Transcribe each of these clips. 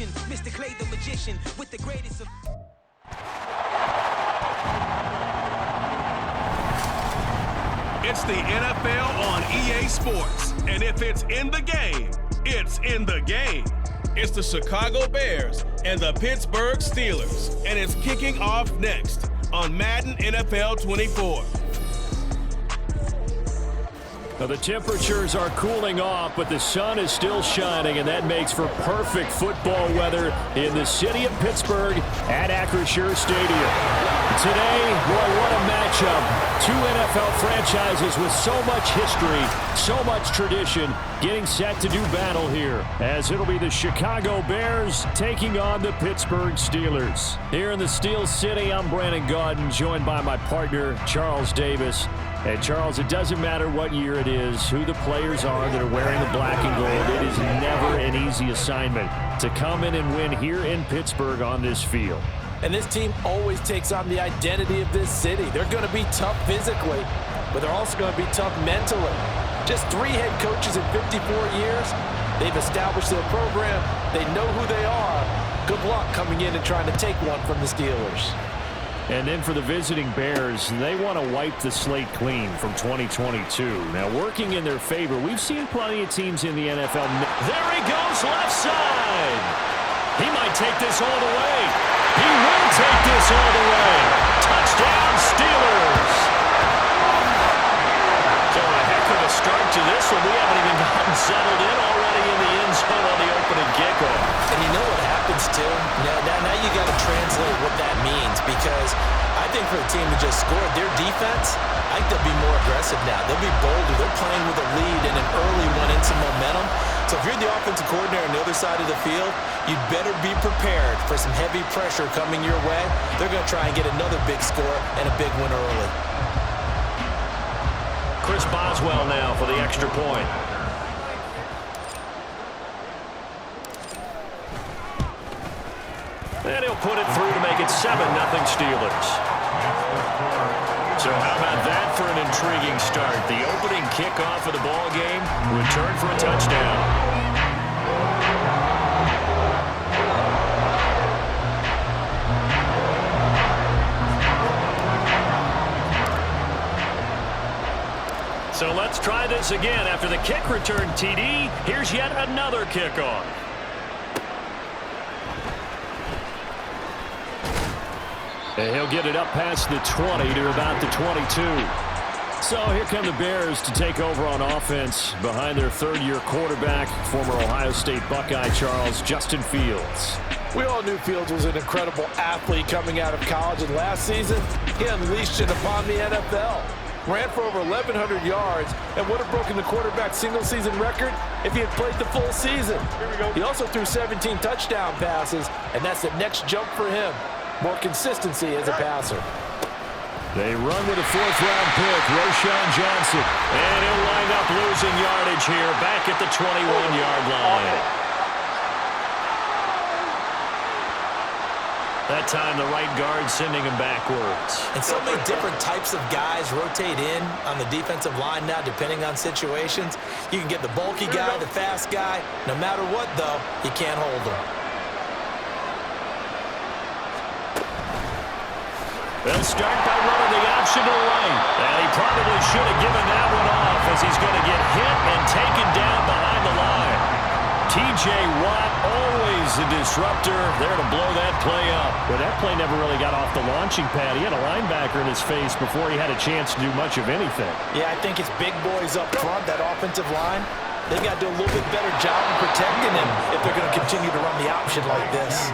position. Mr. Clay the magician with the greatest of... It's the NFL on EA Sports, and if it's in the game, it's in the game. It's the Chicago Bears and the Pittsburgh Steelers, and it's kicking off next on Madden NFL 24. Now the temperatures are cooling off, but the sun is still shining, and that makes for perfect football weather in the city of Pittsburgh at Acrisure Stadium. Today, boy, what a matchup. Two NFL franchises with so much history, so much tradition, getting set to do battle here, as it'll be the Chicago Bears taking on the Pittsburgh Steelers. Here in the Steel City, I'm Brandon Gaudin, joined by my partner, Charles Davis. And Charles, it doesn't matter what year it is, who the players are that are wearing the black and gold. It is never an easy assignment to come in and win here in Pittsburgh on this field. And this team always takes on the identity of this city. They're going to be tough physically, but they're also going to be tough mentally. Just 3 head coaches in 54 years. They've established their program. They know who they are. Good luck coming in and trying to take one from the Steelers. And then for the visiting Bears, they want to wipe the slate clean from 2022. Now, working in their favor, we've seen plenty of teams in the NFL. There he goes, left side. He might take this all the way. He will take this all the way. Touchdown, Steelers. So a heck of a start to this one. We haven't even gotten settled in already in the end zone on the opening kickoff. And you know what happens, too? Now you got to translate what that means, because I think for the team who just scored, their defense, I think they'll be more aggressive now. They'll be bolder. They're playing with a lead and an early one and some momentum. So if you're the offensive coordinator on the other side of the field, you'd better be prepared for some heavy pressure coming your way. They're going to try and get another big score and a big win early. Chris Boswell now for the extra point. And he'll put it through to make it 7-0 Steelers. So how about that for an intriguing start? The opening kickoff of the ball game, return for a touchdown. So let's try this again. After the kick return TD, here's yet another kickoff. And he'll get it up past the 20 to about the 22. So here come the Bears to take over on offense behind their third-year quarterback, former Ohio State Buckeye Charles, Justin Fields. We all knew Fields was an incredible athlete coming out of college, and last season, he unleashed it upon the NFL. Ran for over 1,100 yards and would have broken the quarterback single-season record if he had played the full season. He also threw 17 touchdown passes, and that's the next jump for him. More consistency as a passer. They run with a 4th-round pick, Roschon Johnson. And he'll wind up losing yardage here back at the 21-yard line. That time, the right guard sending him backwards. And so many different types of guys rotate in on the defensive line now, depending on situations. You can get the bulky guy, the fast guy. No matter what, though, you can't hold him. They'll start by running the option to the right. And he probably should have given that one off, as he's going to get hit and taken down behind the line. T.J. Watt, always a disruptor, there to blow that play up. But that play never really got off the launching pad. He had a linebacker in his face before he had a chance to do much of anything. Yeah, I think it's big boys up front, that offensive line. They got to do a little bit better job of protecting him if they're going to continue to run the option like this.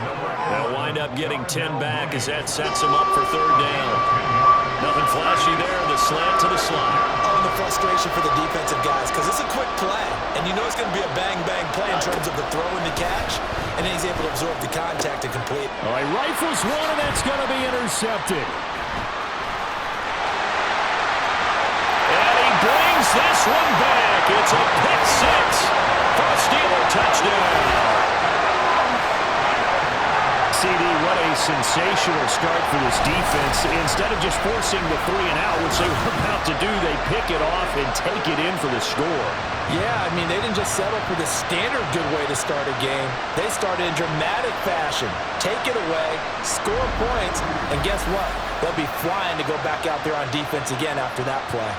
They'll wind up getting 10 back as that sets them up for 3rd down. Nothing flashy there, the slant to the slot. Oh, and the frustration for the defensive guys, because it's a quick play. And you know it's going to be a bang-bang play in terms of the throw and the catch. And then he's able to absorb the contact and complete. All right, rifles one, and that's going to be intercepted. And he brings this one back. It's a pick 6 for a Steeler touchdown. CD, what a sensational start for this defense. Instead of just forcing the 3-and-out, which they were about to do, they pick it off and take it in for the score. Yeah, I mean, they didn't just settle for the standard good way to start a game. They started in dramatic fashion. Take it away, score points, and guess what? They'll be flying to go back out there on defense again after that play.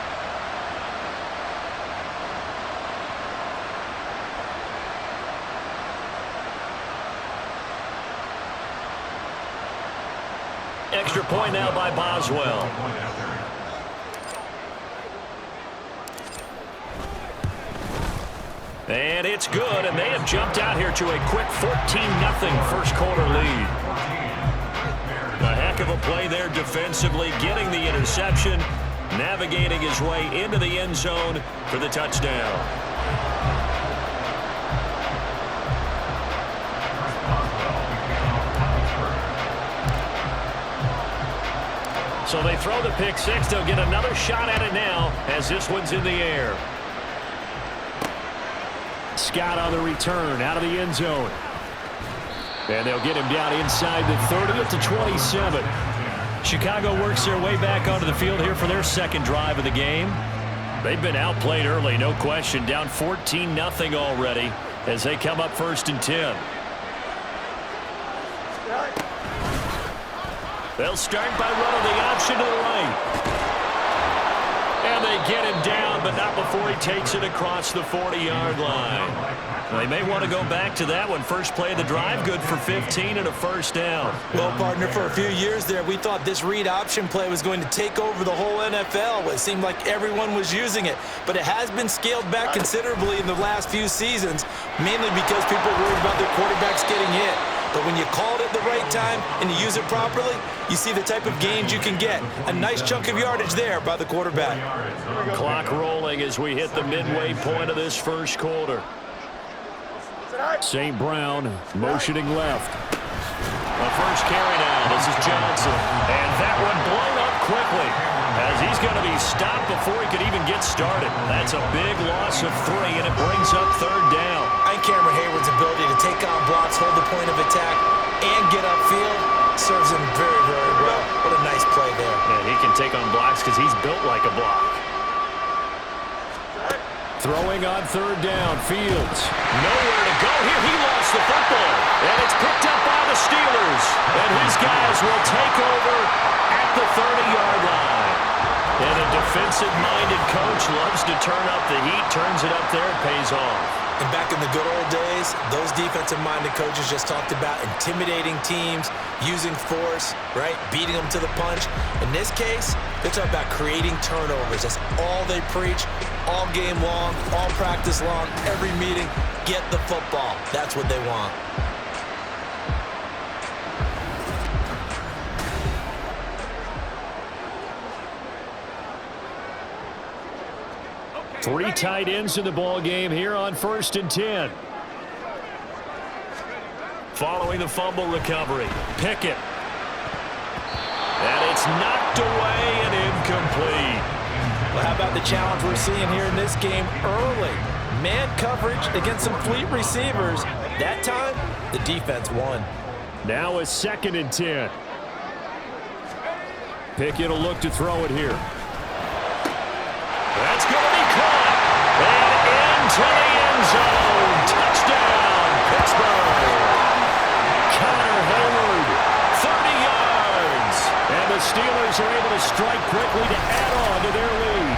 Extra point now by Boswell. And it's good, and they have jumped out here to a quick 14-0 first quarter lead. A heck of a play there defensively, getting the interception, navigating his way into the end zone for the touchdown. So they throw the pick six. They'll get another shot at it now as this one's in the air. Scott on the return out of the end zone. And they'll get him down inside the 30 at the 27. Chicago works their way back onto the field here for their second drive of the game. They've been outplayed early, no question. Down 14-0 already as they come up 1st and 10. They'll start by running the option to the right. And they get him down, but not before he takes it across the 40-yard line. They may want to go back to that one. First play of the drive, good for 15 and a first down. Well, partner, for a few years there, we thought this read option play was going to take over the whole NFL. It seemed like everyone was using it, but it has been scaled back considerably in the last few seasons, mainly because people are worried about their quarterbacks getting hit. But when you call it at the right time and you use it properly, you see the type of gains you can get. A nice chunk of yardage there by the quarterback. Clock rolling as we hit the midway point of this first quarter. St. Brown motioning left. The first carry now. This is Johnson. And that one blown up quickly as he's going to be stopped before he could even get started. That's a big loss of 3, and it brings up 3rd down. And Cameron Hayward's ability to take on blocks, hold the point of attack, and get upfield serves him very, very well. What a nice play there. Yeah, he can take on blocks because he's built like a block. Throwing on 3rd down, Fields. Nowhere to go here. He lost the football. And it's picked up by the Steelers. And his guys will take over at the 30-yard line. And a defensive-minded coach loves to turn up the heat, turns it up there, it pays off. And back in the good old days, those defensive-minded coaches just talked about intimidating teams, using force, right, beating them to the punch. In this case, they're talking about creating turnovers. That's all they preach, all game long, all practice long, every meeting. Get the football. That's what they want. Three tight ends in the ball game here on 1st and 10. Following the fumble recovery, Pickett. And it's knocked away and incomplete. Well, how about the challenge we're seeing here in this game early? Man coverage against some fleet receivers. That time, the defense won. Now a 2nd and 10. Pickett will look to throw it here. That's going to be caught. And into the end zone. Touchdown, Pittsburgh. Connor Hayward, 30 yards. And the Steelers are able to strike quickly to add on to their lead.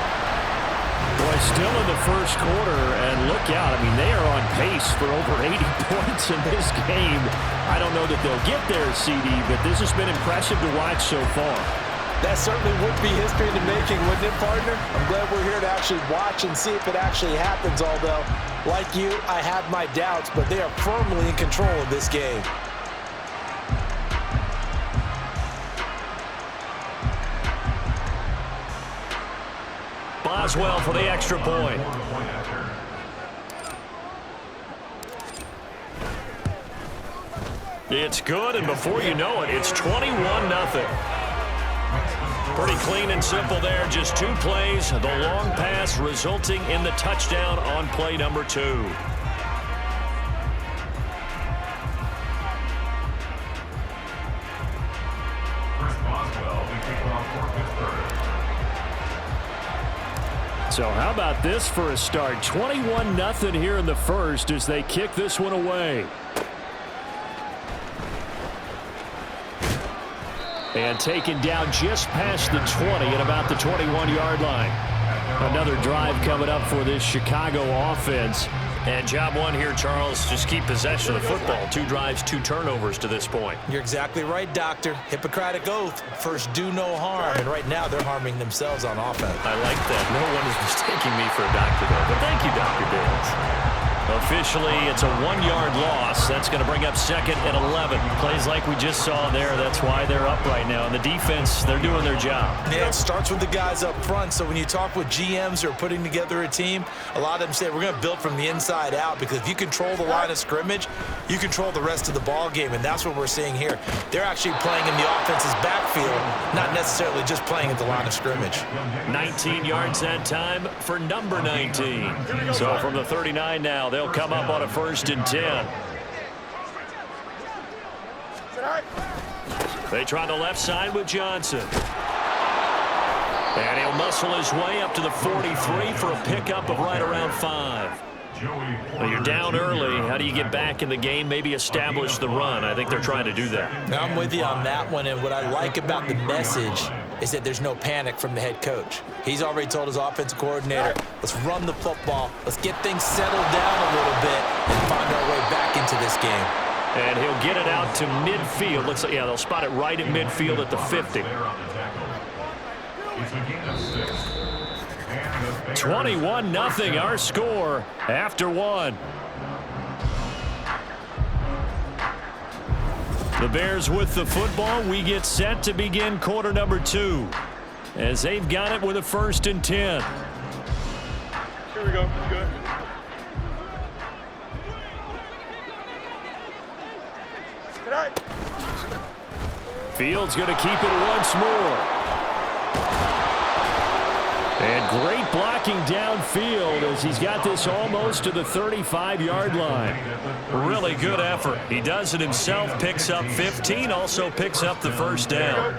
Boy, still in the first quarter, and look out. I mean, they are on pace for over 80 points in this game. I don't know that they'll get there, CD, but this has been impressive to watch so far. That certainly would be history in the making, wouldn't it, partner? I'm glad we're here to actually watch and see if it actually happens, although, like you, I have my doubts, but they are firmly in control of this game. Boswell for the extra point. It's good, and before you know it, it's 21-0. Pretty clean and simple there. Just 2 plays. The long pass resulting in the touchdown on play number 2. So how about this for a start? 21-0 here in the first as they kick this one away. And taken down just past the 20 at about the 21-yard line. Another drive coming up for this Chicago offense. And job one here, Charles, just keep possession of the football. 2 drives, 2 turnovers to this point. You're exactly right, Doctor. Hippocratic oath. First, do no harm. And right now, they're harming themselves on offense. I like that. No one is mistaking me for a doctor, though. But thank you, Dr. Dales. Officially, it's a 1-yard loss. That's going to bring up 2nd and 11. Plays like we just saw there. That's why they're up right now. And the defense, they're doing their job. Yeah, it starts with the guys up front. So when you talk with GMs who are putting together a team, a lot of them say we're going to build from the inside out, because if you control the line of scrimmage, you control the rest of the ball game. And that's what we're seeing here. They're actually playing in the offense's backfield, not necessarily just playing at the line of scrimmage. 19 yards that time for number 19. So from the 39 now, they'll come up on a 1st and 10. They try the left side with Johnson. And he'll muscle his way up to the 43 for a pickup of right around 5. Well, you're down early. How do you get back in the game? Maybe establish the run. I think they're trying to do that. Now, I'm with you on that one, and what I like about the message is that there's no panic from the head coach. He's already told his offensive coordinator, let's run the football, let's get things settled down a little bit and find our way back into this game. And he'll get it out to midfield. Looks like, yeah, they'll spot it right at midfield at the 50. 21-0 our score after 1. The Bears with the football. We get set to begin quarter number 2 as they've got it with a 1st and 10. Here we go. Good. Fields going to keep it once more. And great blocking downfield as he's got this almost to the 35-yard line. Really good effort. He does it himself, picks up 15, also picks up the 1st down.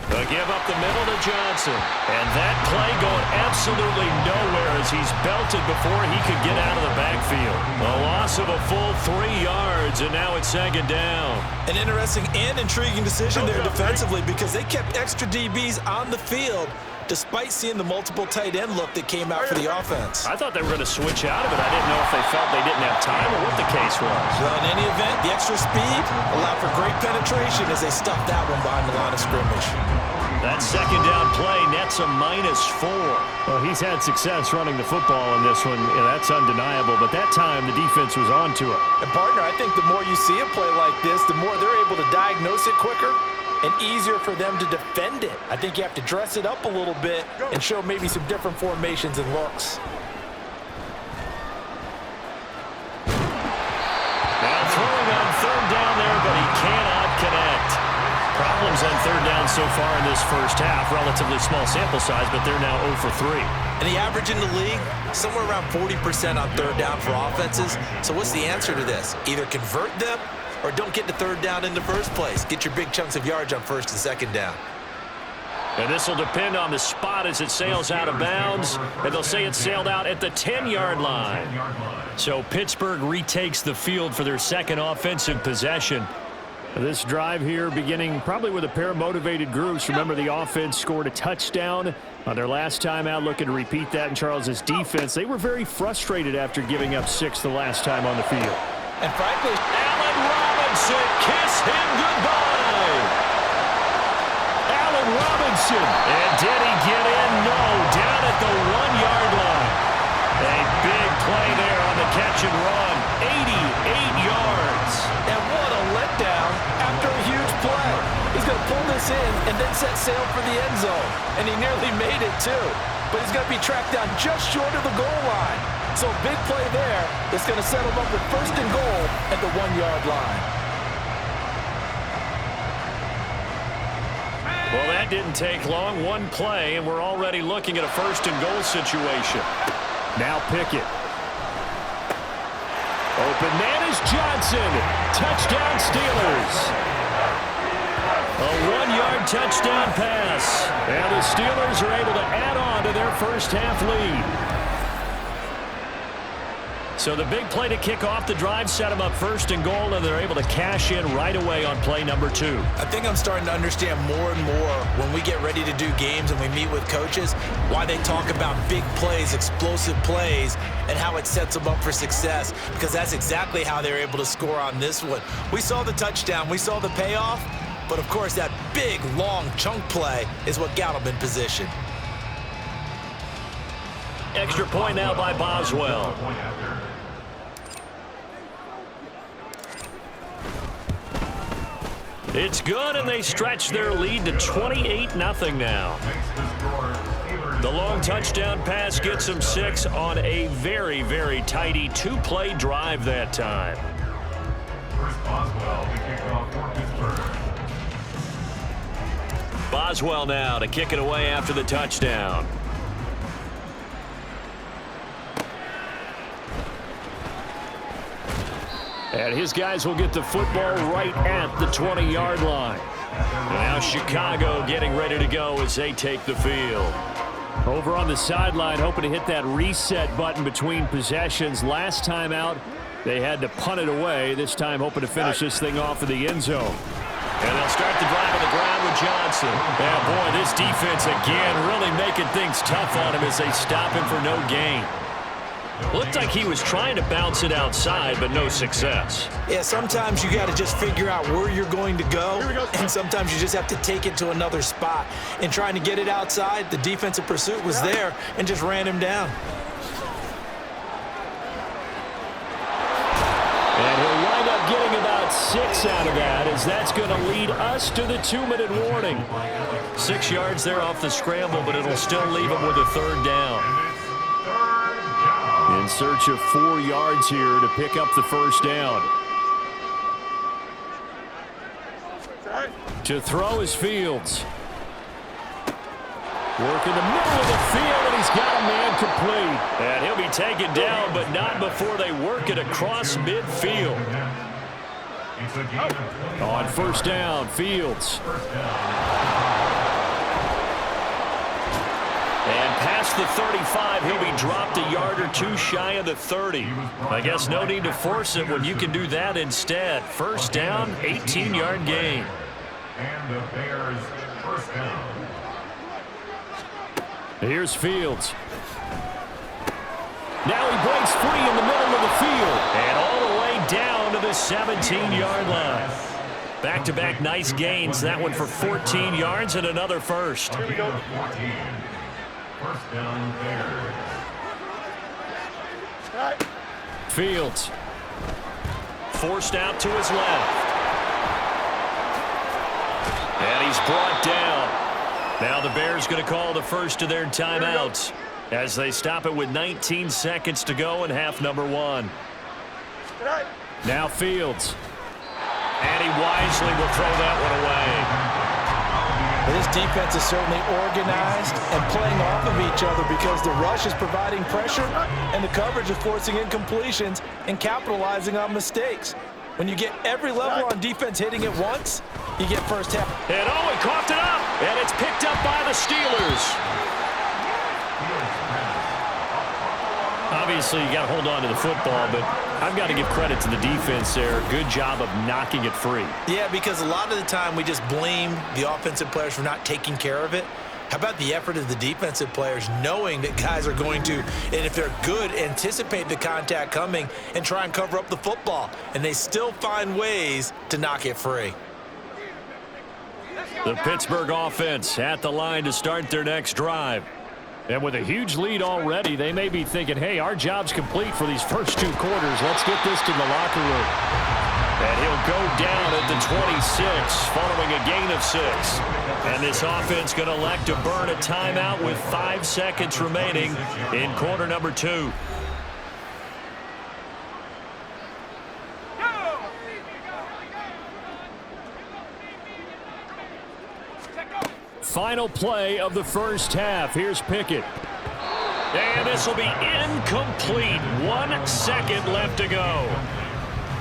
They'll give up the middle to Johnson. And that play going absolutely nowhere as he's belted before he could get out of the backfield. A loss of a full 3 yards, and now it's 2nd down. An interesting and intriguing decision there defensively, because they kept extra DBs on the field despite seeing the multiple tight end look that came out for the offense. I thought they were going to switch out of it. I didn't know if they felt they didn't have time or what the case was. Well, in any event, the extra speed allowed for great penetration as they stuffed that one behind the line of scrimmage. That 2nd down play nets a -4. Well, he's had success running the football in this one. Yeah, that's undeniable. But that time, the defense was on to it. And, partner, I think the more you see a play like this, the more they're able to diagnose it quicker and easier for them to defend it. I think you have to dress it up a little bit and show maybe some different formations and looks. Now throwing on 3rd down there, but he cannot connect. Problems on 3rd down so far in this first half. Relatively small sample size, but they're now 0 for 3. And the average in the league, somewhere around 40% on 3rd down for offenses. So what's the answer to this? Either convert them or don't get to 3rd down in the first place. Get your big chunks of yards on 1st and 2nd down. And this will depend on the spot as it sails out of bounds. And they'll say it sailed out at the 10-yard line. So Pittsburgh retakes the field for their 2nd offensive possession. This drive here beginning probably with a pair of motivated groups. Remember, the offense scored a touchdown on their last time out, looking to repeat that in Charles's defense. They were very frustrated after giving up 6 the last time on the field. And frankly, Allen Robinson, kiss him goodbye. Allen Robinson. And did he get in? No, down at the 1-yard line. A big play there on the catch and run. 88 yards. And what a letdown after a huge play. He's going to pull this in and then set sail for the end zone. And he nearly made it, too. But he's going to be tracked down just short of the goal line. So a big play there that's going to set him up with 1st and goal at the 1-yard line. Well, that didn't take long. One play, and we're already looking at a 1st and goal situation. Now Pickett. Open man is Johnson. Touchdown Steelers. A 1-yard touchdown pass. And the Steelers are able to add on to their first half lead. So the big play to kick off the drive set them up first and goal, and they're able to cash in right away on play number 2. I think I'm starting to understand more and more when we get ready to do games and we meet with coaches why they talk about big plays, explosive plays, and how it sets them up for success, because that's exactly how they're able to score on this one. We saw the touchdown. We saw the payoff. But, of course, that big, long chunk play is what got them in position. Extra point now by Boswell. It's good, and they stretch their lead to 28-0 now. The long touchdown pass gets them 6 on a very, very tidy 2-play drive that time. Boswell to kick off for Pittsburgh. Boswell now to kick it away after the touchdown. And his guys will get the football right at the 20-yard line. Now Chicago getting ready to go as they take the field. Over on the sideline, hoping to hit that reset button between possessions. Last time out, they had to punt it away. This time hoping to finish this thing off in the end zone. And they'll start the drive on the ground with Johnson. Yeah, boy, this defense again really making things tough on him as they stop him for no gain. Looked like he was trying to bounce it outside, but no success. Yeah, sometimes you got to just figure out where you're going to go, and sometimes you just have to take it to another spot. In trying to get it outside, the defensive pursuit was there and just ran him down. And he'll wind up getting about 6 out of that, as that's going to lead us to the 2-minute warning. 6 yards there off the scramble, but it'll still leave him with a 3rd down. In search of 4 yards here to pick up the 1st down. To throw is Fields. Work in the middle of the field, and he's got a man complete. And he'll be taken down, but not before they work it across midfield. On 1st down, Fields. And past the 35, he'll be dropped a yard or 2 shy of the 30. I guess no need to force it when you can do that instead. 1st down, 18-yard gain. And the Bears' 1st down. Here's Fields. Now he breaks free in the middle of the field. And all the way down to the 17-yard line. Back-to-back nice gains. That one for 14 yards and another 1st. Here we go. 14. 1st down, Bears. Fields. Forced out to his left. And he's brought down. Now the Bears going to call the first of their timeouts as they stop it with 19 seconds to go in half number 1. Now Fields. And he wisely will throw that one away. This defense is certainly organized and playing off of each other because the rush is providing pressure and the coverage is forcing incompletions and capitalizing on mistakes. When you get every level on defense hitting it once, you get first half. And he coughed it up, and it's picked up by the Steelers. Obviously, you got to hold on to the football, but I've got to give credit to the defense there. Good job of knocking it free. Yeah, because a lot of the time we just blame the offensive players for not taking care of it. How about the effort of the defensive players knowing that guys are going to, and if they're good, anticipate the contact coming and try and cover up the football, and they still find ways to knock it free. The Pittsburgh offense at the line to start their next drive. And with a huge lead already, they may be thinking, hey, our job's complete for these first 2 quarters. Let's get this to the locker room. And he'll go down at the 26 following a gain of 6. And this offense going to elect to burn a timeout with 5 seconds remaining in quarter number 2. Final play of the first half. Here's Pickett. And this will be incomplete. 1 second left to go.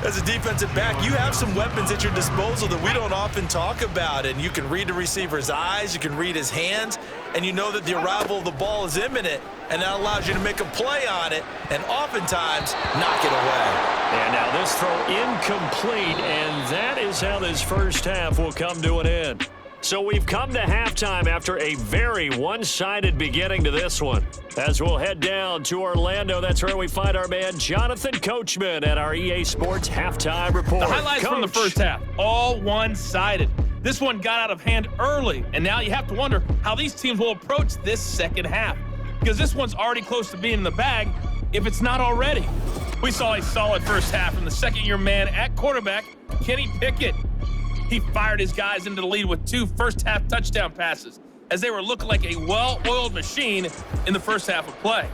As a defensive back, you have some weapons at your disposal that we don't often talk about. And you can read the receiver's eyes, you can read his hands, and you know that the arrival of the ball is imminent, and that allows you to make a play on it and oftentimes knock it away. And now this throw incomplete, and that is how this first half will come to an end. So we've come to halftime after a very one-sided beginning to this one. As we'll head down to Orlando, that's where we find our man Jonathan Coachman at our EA Sports Halftime Report. The highlights from the first half, all one-sided. This one got out of hand early, and now you have to wonder how these teams will approach this second half, because this one's already close to being in the bag if it's not already. We saw a solid first half from the second-year man at quarterback, Kenny Pickett. He fired his guys into the lead with 2 first-half touchdown passes as they were looking like a well-oiled machine in the first half of play.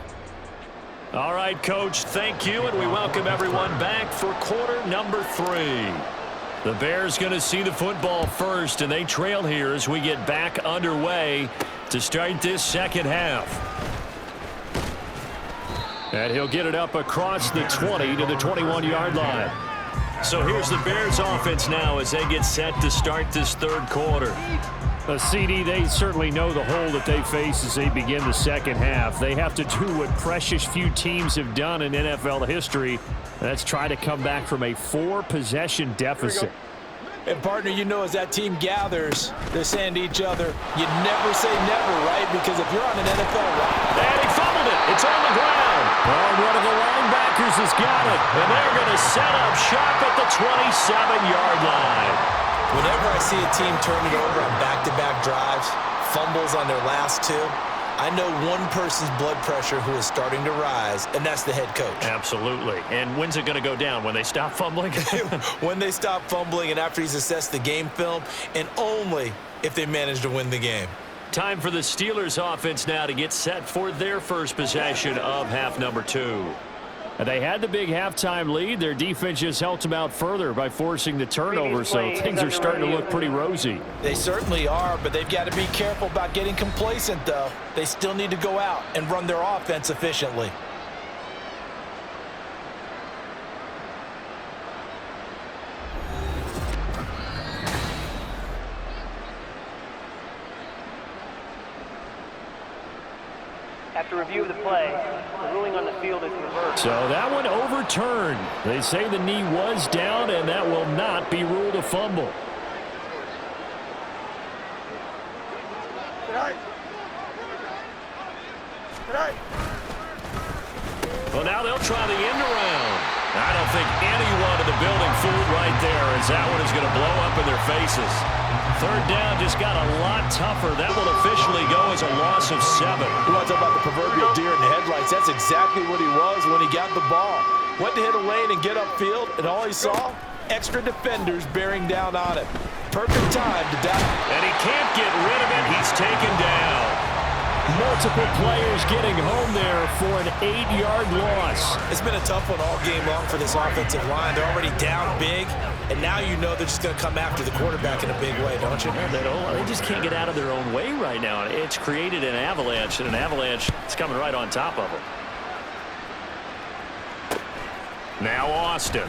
All right, Coach, thank you, and we welcome everyone back for quarter number 3. The Bears going to see the football first, and they trail here as we get back underway to start this second half. And he'll get it up across the 20 to the 21-yard line. So here's the Bears offense now as they get set to start this third quarter. CD, they certainly know the hole that they face as they begin the second half. They have to do what precious few teams have done in NFL history. That's try to come back from a 4-possession deficit. And, partner, you know, as that team gathers, they're saying to each other, you never say never, right? Because if you're on an NFL roster. And he fumbled it. It's on the ground. And one of the linebackers has got it. And they're going to set up shop at the 27-yard line. Whenever I see a team turn it over on back-to-back drives, fumbles on their last 2, I know one person's blood pressure who is starting to rise, and that's the head coach. Absolutely. And when's it going to go down? When they stop fumbling? When they stop fumbling and after he's assessed the game film, and only if they manage to win the game. Time for the Steelers offense now to get set for their first possession of half number 2. They had the big halftime lead. Their defense just helped them out further by forcing the turnover, so things are starting to look pretty rosy. They certainly are, but they've got to be careful about getting complacent, though. They still need to go out and run their offense efficiently. After review of the play, the ruling on the field is reversed. So that one overturned. They say the knee was down, and that will not be ruled a fumble. Well, now they'll try the end around. I don't think anyone in the building fooled right there, as that one is going to blow up in their faces. Third down just got a lot tougher. That will officially go as a loss of 7. You want to talk about the proverbial deer in the headlights? That's exactly what he was when he got the ball. Went to hit a lane and get upfield, and all he saw, extra defenders bearing down on him. Perfect time to down. And he can't get rid of it. He's taken down. Multiple players getting home there for an 8-yard loss. It's been a tough one all game long for this offensive line. They're already down big, and now you know they're just going to come after the quarterback in a big way, don't you? They just can't get out of their own way right now. It's created an avalanche, and an avalanche is coming right on top of them. Now Austin.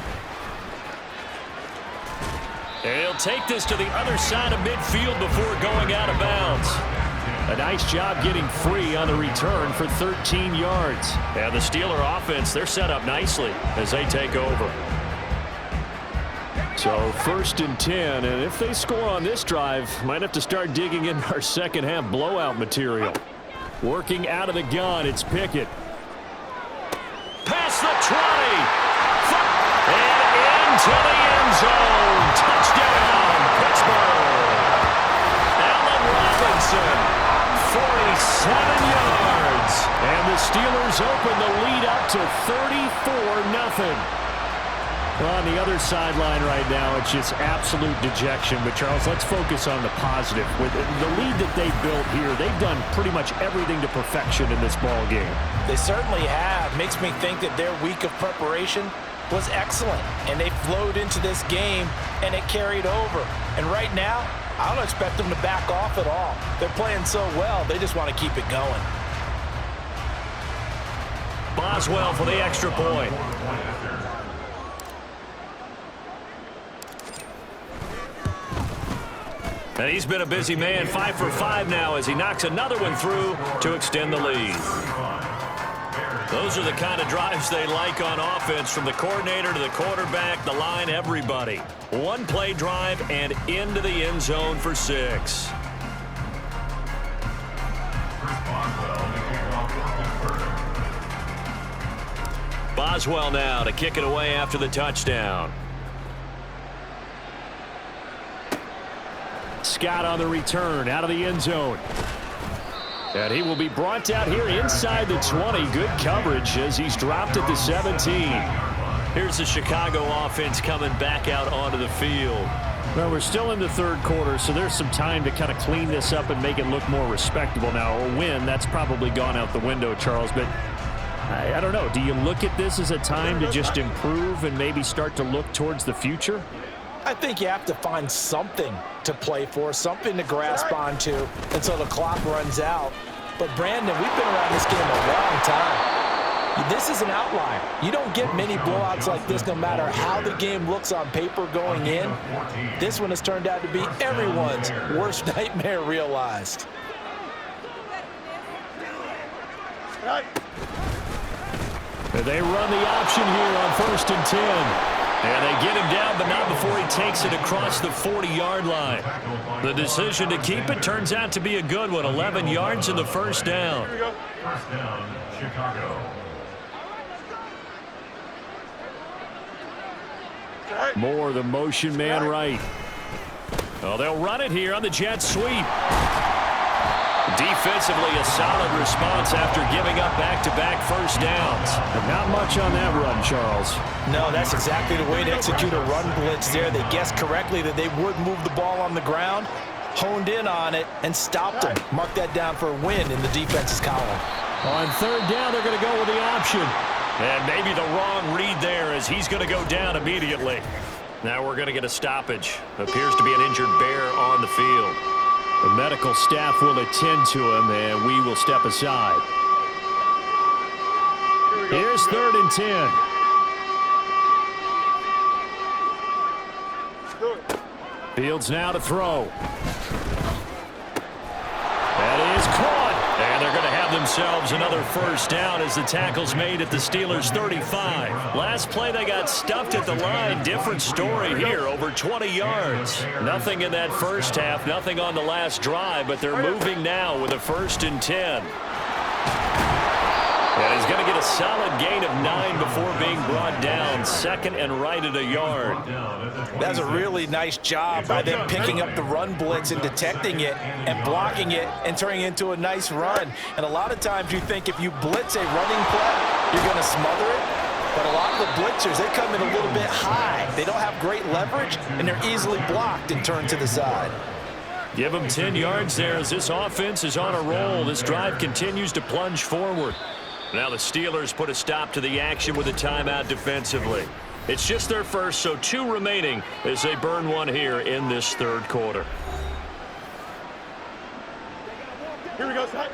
And he'll take this to the other side of midfield before going out of bounds. A nice job getting free on the return for 13 yards. And the Steeler offense, they're set up nicely as they take over. So 1st and 10, and if they score on this drive, might have to start digging in our second half blowout material. Working out of the gun, it's Pickett. Past the 20. And into the end zone. Touchdown, Pittsburgh. Allen Robinson. 47 yards. And the Steelers open the lead up to 34-0. Well, on the other sideline right now, it's just absolute dejection. But, Charles, let's focus on the positive. With the lead that they built here, they've done pretty much everything to perfection in this ball game. They certainly have. Makes me think that their week of preparation was excellent. And they flowed into this game, and it carried over. And right now, I don't expect them to back off at all. They're playing so well, they just want to keep it going. Boswell for the extra point. And he's been a busy man, 5 for 5 now as he knocks another one through to extend the lead. Those are the kind of drives they like on offense, from the coordinator to the quarterback, the line, everybody. One-play drive and into the end zone for 6. Boswell now to kick it away after the touchdown. Scott on the return out of the end zone. And he will be brought out here inside the 20. Good coverage as he's dropped at the 17. Here's the Chicago offense coming back out onto the field. Well, we're still in the third quarter, so there's some time to kind of clean this up and make it look more respectable now. A win, that's probably gone out the window, Charles, but I don't know. Do you look at this as a time to just improve and maybe start to look towards the future? I think you have to find something to play for, something to grasp onto until the clock runs out. But, Brandon, we've been around this game a long time. This is an outlier. You don't get many blowouts like this no matter how the game looks on paper going in. This one has turned out to be everyone's worst nightmare realized. They run the option here on 1st and 10. And they get him down, but not before he takes it across the 40-yard line. The decision to keep it turns out to be a good one. 11 yards in the first down. First down, Chicago. Moore, the motion man right. Oh, they'll run it here on the jet sweep. Defensively, a solid response after giving up back-to-back first downs. But not much on that run, Charles. No, that's exactly the way to execute a run blitz there. They guessed correctly that they would move the ball on the ground, honed in on it, and stopped them. Mark that down for a win in the defense's column. On 3rd down, they're going to go with the option. And maybe the wrong read there as he's going to go down immediately. Now we're going to get a stoppage. Appears to be an injured bear on the field. The medical staff will attend to him, and we will step aside. Here's 3rd and 10. Fields now to throw. That is caught. And they're going to have themselves another first down as the tackle's made at the Steelers' 35. Last play, they got stuffed at the line. Different story here, over 20 yards. Nothing in that first half, nothing on the last drive, but they're moving now with a 1st and 10. And he's going to get a solid gain of 9 before being brought down. 2nd and right at a yard. That's a really nice job by them picking up the run blitz and detecting it and blocking it and turning it into a nice run. And a lot of times you think if you blitz a running play, you're going to smother it. But a lot of the blitzers, they come in a little bit high. They don't have great leverage, and they're easily blocked and turned to the side. Give them 10 yards there as this offense is on a roll. This drive continues to plunge forward. Now the Steelers put a stop to the action with a timeout defensively. It's just their first, so 2 remaining as they burn one here in this 3rd quarter. Here we go, Scott.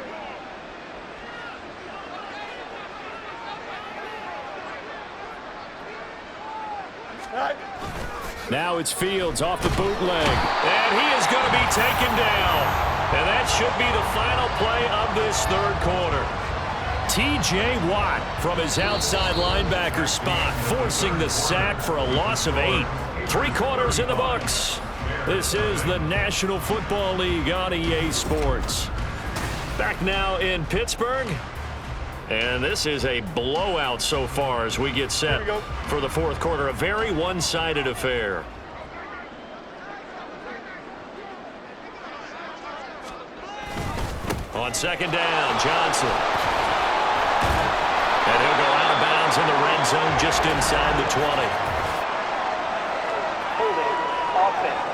Now it's Fields off the bootleg. And he is going to be taken down. And that should be the final play of this 3rd quarter. T.J. Watt from his outside linebacker spot, forcing the sack for a loss of 8. 3 quarters in the books. This is the National Football League on EA Sports. Back now in Pittsburgh. And this is a blowout so far as we get set for the 4th quarter. A very one-sided affair. On 2nd down, Johnson. And he'll go out of bounds in the red zone just inside the 20. Holding, offense.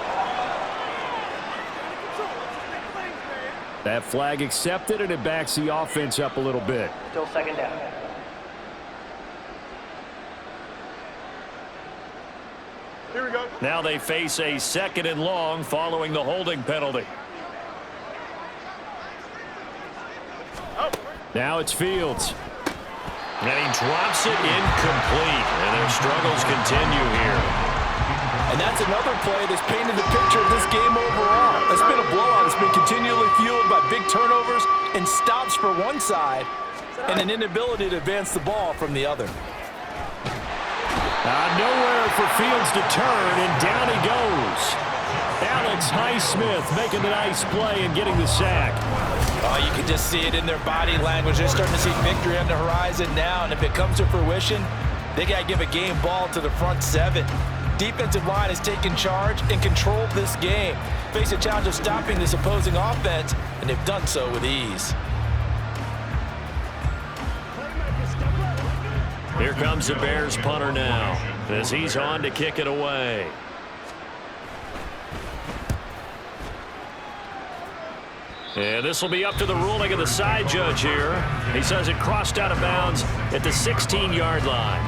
That flag accepted, and it backs the offense up a little bit. Still 2nd down. Here we go. Now they face a 2nd and long following the holding penalty. Now it's Fields. And he drops it incomplete. And their struggles continue here. And that's another play that's painted the picture of this game overall. It's been a blowout. It's been continually fueled by big turnovers and stops for one side and an inability to advance the ball from the other. Nowhere for Fields to turn, and down he goes. Alex Highsmith making the nice play and getting the sack. Oh, you can just see it in their body language. They're starting to see victory on the horizon now, and if it comes to fruition, they got to give a game ball to the front seven. Defensive line has taken charge and controlled this game. Face a challenge of stopping this opposing offense, and they've done so with ease. Here comes the Bears punter now as he's on to kick it away. And this will be up to the ruling of the side judge here. He says it crossed out of bounds at the 16-yard line.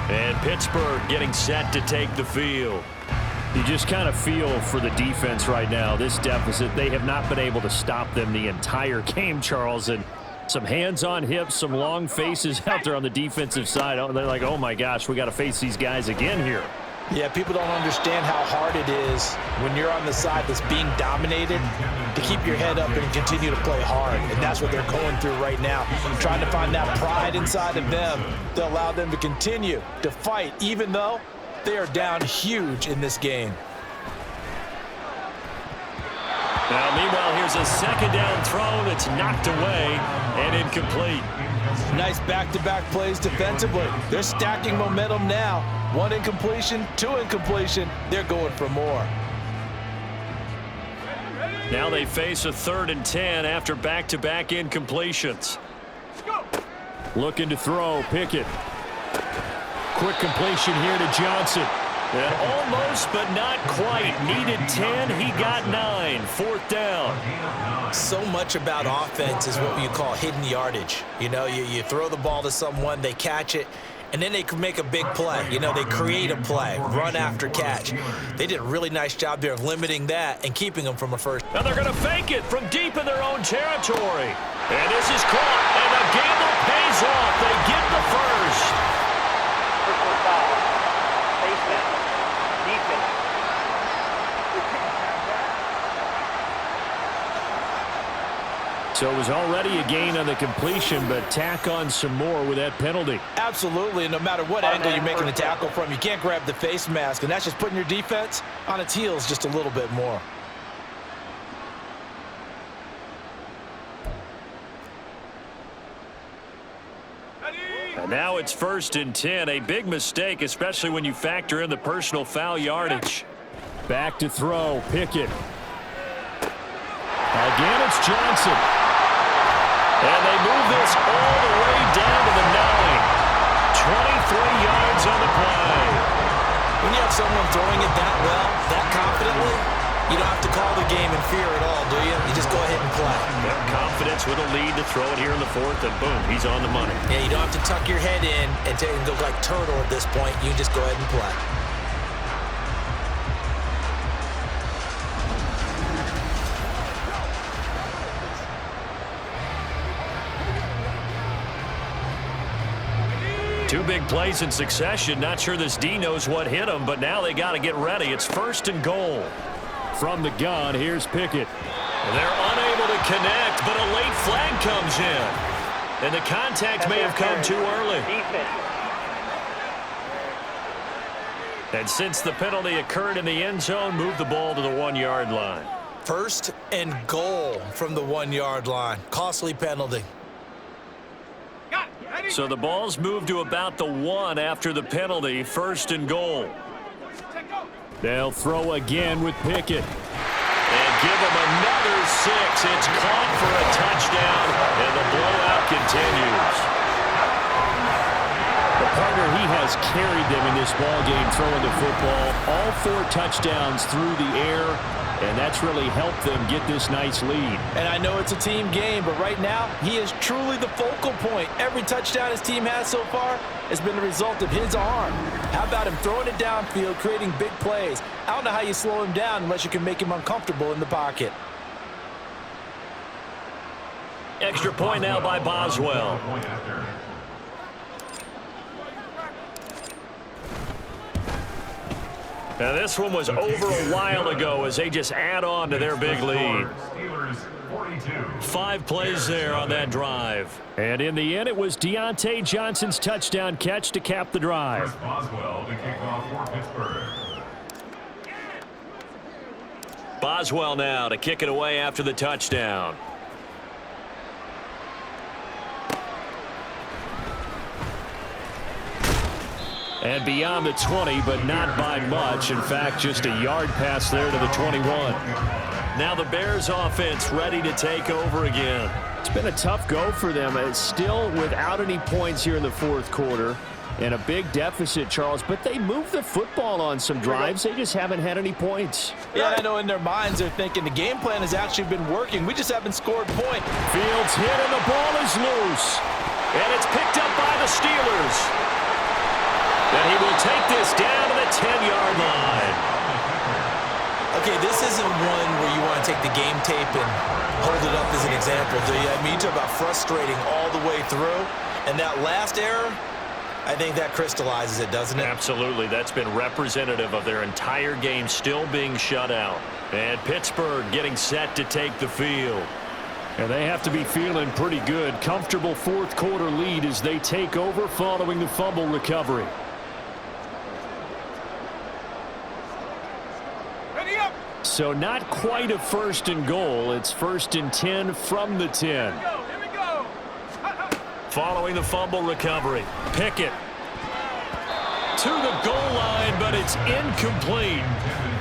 And Pittsburgh getting set to take the field. You just kind of feel for the defense right now. This deficit, they have not been able to stop them the entire game, Charles. And some hands on hips, some long faces out there on the defensive side. They're like, oh my gosh, we got to face these guys again here. Yeah, people don't understand how hard it is when you're on the side that's being dominated to keep your head up and continue to play hard. And that's what they're going through right now, trying to find that pride inside of them to allow them to continue to fight, even though they are down huge in this game. Now, meanwhile, here's a second down throw that's knocked away and incomplete. Nice back-to-back plays defensively. They're stacking momentum now. One incompletion, two incompletion. They're going for more. Now they face a 3rd and 10 after back-to-back incompletions. Looking to throw, Pickett. Quick completion here to Johnson. And almost, but not quite. Needed 10, he got 9. 4th down. So much about offense is what you call hidden yardage. You know, you throw the ball to someone, they catch it, and then they can make a big play. You know, they create a play, run after catch. They did a really nice job there of limiting that and keeping them from a first. Now they're going to fake it from deep in their own territory. And this is caught, and the gamble pays off. They get the first. Personal foul. Face mask. Defense. So it was already a gain on the completion, but tack on some more with that penalty. Absolutely, and no matter what angle you're making the tackle from, you can't grab the face mask, and that's just putting your defense on its heels just a little bit more. And now it's 1st and 10, a big mistake, especially when you factor in the personal foul yardage. Back to throw, Pickett. Again, it's Johnson. And they move this all the way down to the 9. 23 yards on the play. When you have someone throwing it that well, that confidently, you don't have to call the game in fear at all, do you? You just go ahead and play. Confidence with a lead to throw it here in the 4th, and boom, he's on the money. Yeah, you don't have to tuck your head in and go like turtle at this point. You just go ahead and play. Two big plays in succession. Not sure this D knows what hit him, but now they got to get ready. It's 1st and goal. From the gun, here's Pickett. They're unable to connect, but a late flag comes in. And the contact may have come too early. And since the penalty occurred in the end zone, move the ball to the 1-yard line. 1st and goal from the 1-yard line. Costly penalty. So the ball's moved to about the 1 after the penalty. 1st and goal. They'll throw again with Pickett. And give him another 6. It's caught for a touchdown, and the blowout continues. The partner, he has carried them in this ballgame throwing the football. All 4 touchdowns through the air, and that's really helped them get this nice lead. And I know it's a team game, but right now, he is truly the focal point. Every touchdown his team has so far has been the result of his arm. How about him throwing it downfield, creating big plays? I don't know how you slow him down unless you can make him uncomfortable in the pocket. Extra point now by Boswell. Now, this one was over a while ago as they just add on to their big lead. 5 plays there on that drive. And in the end, it was Deontay Johnson's touchdown catch to cap the drive. Boswell to kick off for Pittsburgh. Boswell now to kick it away after the touchdown. And beyond the 20, but not by much. In fact, just a yard pass there to the 21. Now the Bears offense ready to take over again. It's been a tough go for them. It's still without any points here in the fourth quarter. And a big deficit, Charles. But they moved the football on some drives. They just haven't had any points. Yeah, I know in their minds they're thinking the game plan has actually been working. We just haven't scored points. Fields hit and the ball is loose. And it's picked up by the Steelers. And he will take this down to the 10-yard line. Okay, this isn't one where you want to take the game tape and hold it up as an example, do you? I mean, you talk about frustrating all the way through. And that last error, I think that crystallizes it, doesn't it? Absolutely. That's been representative of their entire game still being shut out. And Pittsburgh getting set to take the field. And they have to be feeling pretty good. Comfortable fourth quarter lead as they take over following the fumble recovery. So not quite a 1st and goal. It's 1st and 10 from the 10. Here we go. Following the fumble recovery. Pickett to the goal line, but it's incomplete.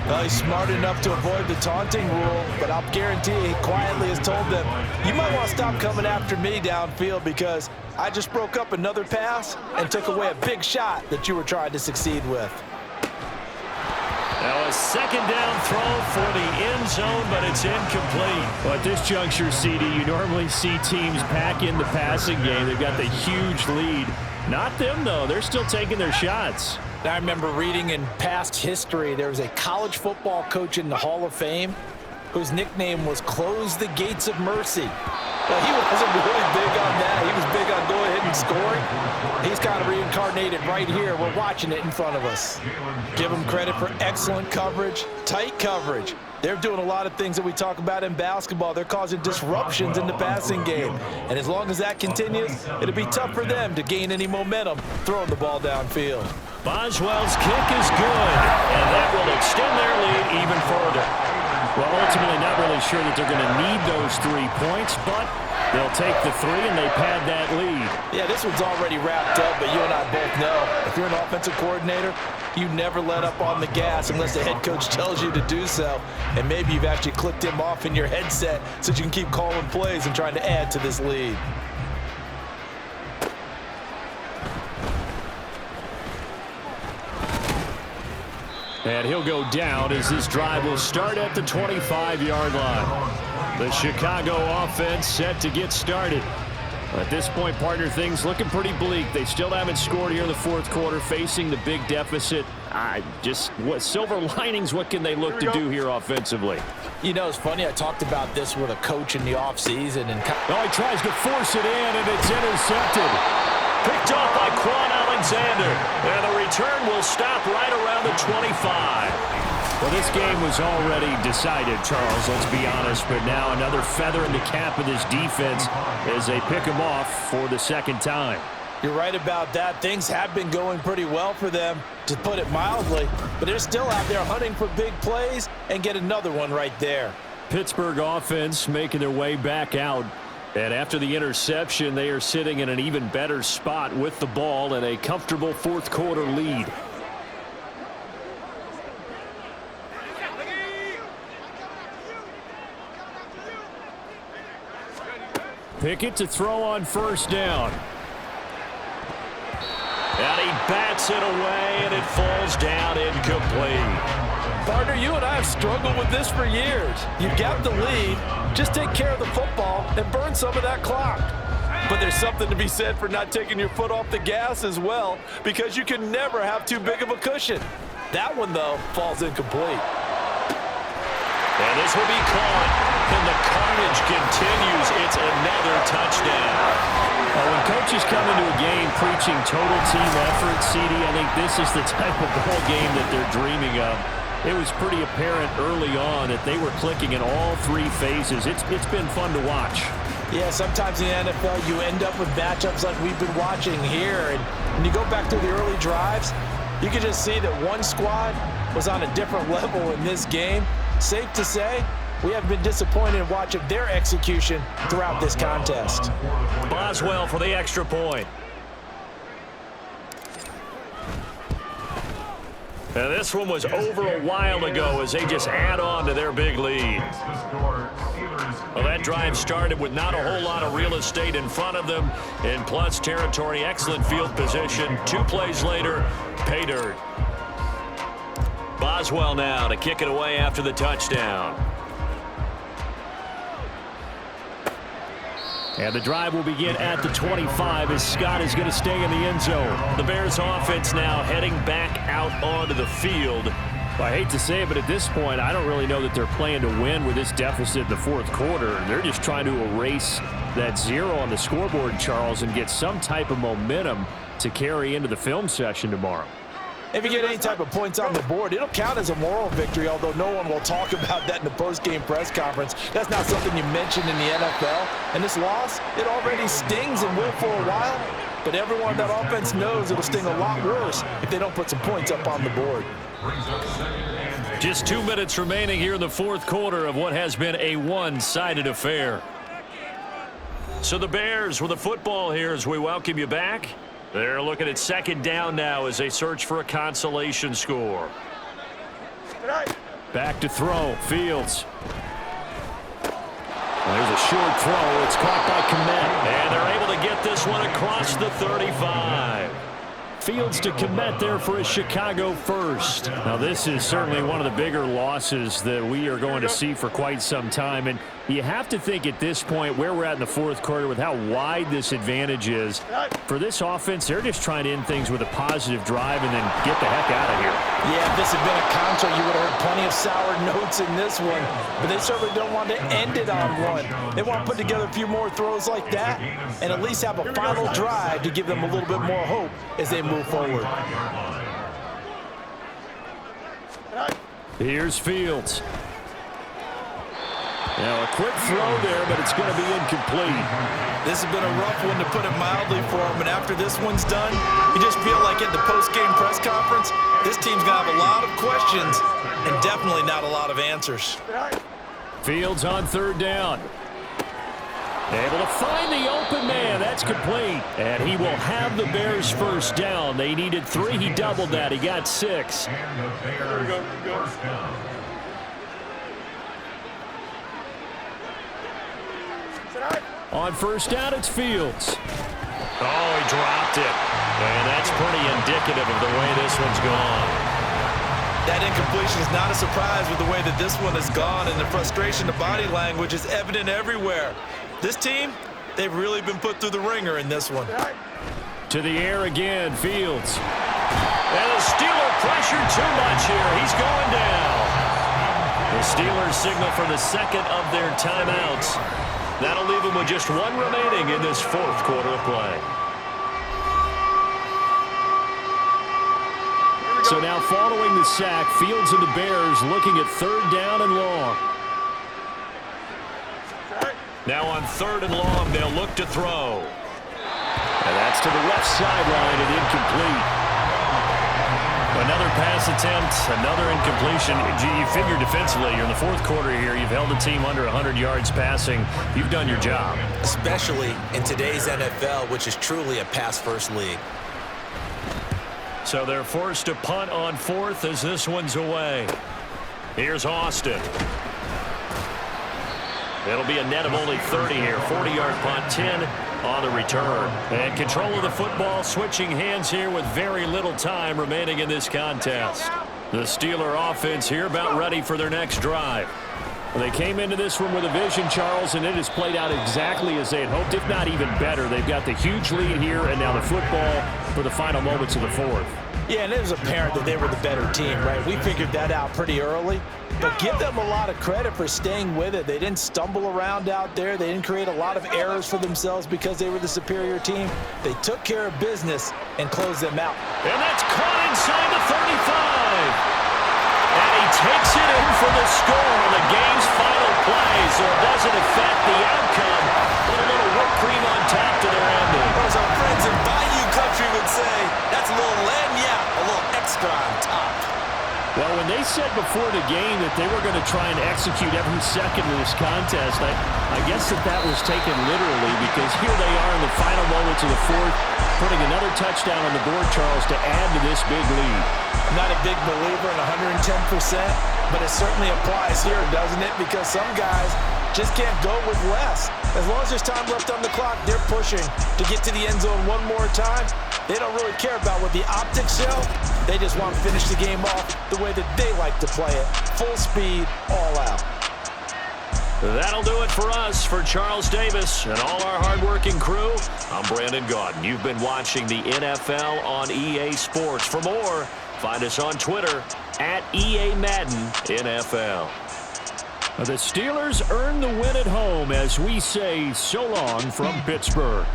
Well, he's smart enough to avoid the taunting rule, but I'll guarantee he quietly has told them, you might want to stop coming after me downfield because I just broke up another pass and took away a big shot that you were trying to succeed with. Now a 2nd down throw for the end zone, but it's incomplete. Well, at this juncture, CD, you normally see teams pack in the passing game. They've got the huge lead. Not them, though. They're still taking their shots. I remember reading in past history, there was a college football coach in the Hall of Fame whose nickname was Close the Gates of Mercy. Well, he wasn't really big on that. He was big on go ahead and scoring. He's kind of reincarnated right here. We're watching it in front of us. Give him credit for excellent coverage, tight coverage. They're doing a lot of things that we talk about in basketball. They're causing disruptions in the passing game. And as long as that continues, it'll be tough for them to gain any momentum throwing the ball downfield. Boswell's kick is good, and that will extend their lead even further. Well, ultimately not really sure that they're going to need those 3 points, but they'll take the 3 and they pad that lead. Yeah, this one's already wrapped up, but you and I both know if you're an offensive coordinator, you never let up on the gas unless the head coach tells you to do so. And maybe you've actually clicked him off in your headset so you can keep calling plays and trying to add to this lead. And he'll go down as this drive will start at the 25-yard line. The Chicago offense set to get started. At this point, partner, things looking pretty bleak. They still haven't scored here in the fourth quarter, facing the big deficit. What silver linings, what can they look to do here offensively? You know, it's funny, I talked about this with a coach in the offseason. And he tries to force it in, and it's intercepted. Picked off by Quan Alexander. And the return will stop right around the 25. Well, this game was already decided, Charles, let's be honest. But now another feather in the cap of this defense as they pick him off for the 2nd time. You're right about that. Things have been going pretty well for them, to put it mildly. But they're still out there hunting for big plays and get another one right there. Pittsburgh offense making their way back out. And after the interception, they are sitting in an even better spot with the ball and a comfortable fourth quarter lead. Pickett to throw on 1st down. And he bats it away, and it falls down incomplete. Partner, you and I have struggled with this for years. You've got the lead. Just take care of the football and burn some of that clock. But there's something to be said for not taking your foot off the gas as well, because you can never have too big of a cushion. That one, though, falls incomplete. And this will be caught, and the carnage continues. It's another touchdown. Well, when coaches come into a game preaching total team effort, CD, I think this is the type of ball game that they're dreaming of. It was pretty apparent early on that they were clicking in all three phases. It's been fun to watch. Yeah, sometimes in the NFL you end up with matchups like we've been watching here. And when you go back to the early drives, you can just see that one squad was on a different level in this game. Safe to say, we have been disappointed in watching their execution throughout this contest. Boswell for the extra point. And this one was over a while ago as they just add on to their big lead. Well, that drive started with not a whole lot of real estate in front of them in plus territory. Excellent field position. 2 plays later, pay dirt. Boswell now to kick it away after the touchdown. And the drive will begin at the 25 as Scott is going to stay in the end zone. The Bears offense now heading back out onto the field. Well, I hate to say it, but at this point, I don't really know that they're playing to win with this deficit in the fourth quarter. They're just trying to erase that 0 on the scoreboard, Charles, and get some type of momentum to carry into the film session tomorrow. If you get any type of points on the board, it'll count as a moral victory, although no one will talk about that in the post-game press conference. That's not something you mentioned in the NFL. And this loss, it already stings and will for a while, but everyone on that offense knows it'll sting a lot worse if they don't put some points up on the board. Just 2 minutes remaining here in the fourth quarter of what has been a one-sided affair. So the Bears with the football here as we welcome you back. They're looking at second down now as they search for a consolation score. Back to throw. Fields. There's a short throw. It's caught by Kmet. And they're able to get this one across the 35. Fields to Kmet there for a Chicago first. Now this is certainly one of the bigger losses that we are going to see for quite some time. And you have to think at this point where we're at in the fourth quarter with how wide this advantage is. For this offense, they're just trying to end things with a positive drive and then get the heck out of here. Yeah, if this had been a contra, you would have heard plenty of sour notes in this one. But they certainly don't want to end it on one. They want to put together a few more throws like that and at least have a final drive to give them a little bit more hope as they move forward. Here's Fields. Now a quick throw there, but it's going to be incomplete. This has been a rough one, to put it mildly, for him. And after this one's done, you just feel like at the post-game press conference, this team's going to have a lot of questions and definitely not a lot of answers. Fields on third down. Able to find the open man. That's complete. And he will have the Bears first down. They needed 3. He doubled that. He got 6. And the Bears first down. On first down, it's Fields. Oh, he dropped it. And that's pretty indicative of the way this one's gone. That incompletion is not a surprise with the way that this one has gone, and the frustration, the body language is evident everywhere. This team, they've really been put through the ringer in this one. To the air again, Fields. And the Steeler pressure too much here. He's going down. The Steelers signal for the second of their timeouts. That'll leave them with just 1 remaining in this fourth quarter of play. So now following the sack, Fields and the Bears looking at third down and long. Now on third and long, they'll look to throw. And that's to the left sideline and incomplete. Another pass attempt, another incompletion. You figure defensively, you're in the fourth quarter here. You've held the team under 100 yards passing. You've done your job. Especially in today's NFL, which is truly a pass-first league. So they're forced to punt on fourth as this one's away. Here's Austin. It'll be a net of only 30 here. 40-yard punt, 10 on the return. And control of the football switching hands here with very little time remaining in this contest. The Steeler offense here about ready for their next drive. Well, they came into this one with a vision, Charles, and it has played out exactly as they had hoped, if not even better. They've got the huge lead here, and now the football for the final moments of the fourth. Yeah, and it was apparent that they were the better team, right? We figured that out pretty early. But give them a lot of credit for staying with it. They didn't stumble around out there. They didn't create a lot of errors for themselves because they were the superior team. They took care of business and closed them out. And that's caught inside the 35. And he takes it in for the score on the game's final play, so it doesn't affect the outcome. Put a little whipped cream on top to their ending. Or as our friends in Bayou Country would say, that's a little lagniappe, a little extra on top. Well, when they said before the game that they were going to try and execute every second of this contest, I guess that was taken literally, because here they are in the final moments of the fourth, putting another touchdown on the board, Charles, to add to this big lead. I'm not a big believer in 110%, but it certainly applies here, doesn't it? Because some guys just can't go with less. As long as there's time left on the clock, they're pushing to get to the end zone one more time. They don't really care about what the optics show. They just want to finish the game off the way that they like to play it. Full speed, all out. That'll do it for us. For Charles Davis and all our hardworking crew, I'm Brandon Gaudin. You've been watching the NFL on EA Sports. For more, find us on Twitter at EA Madden NFL. The Steelers earn the win at home as we say so long from Pittsburgh.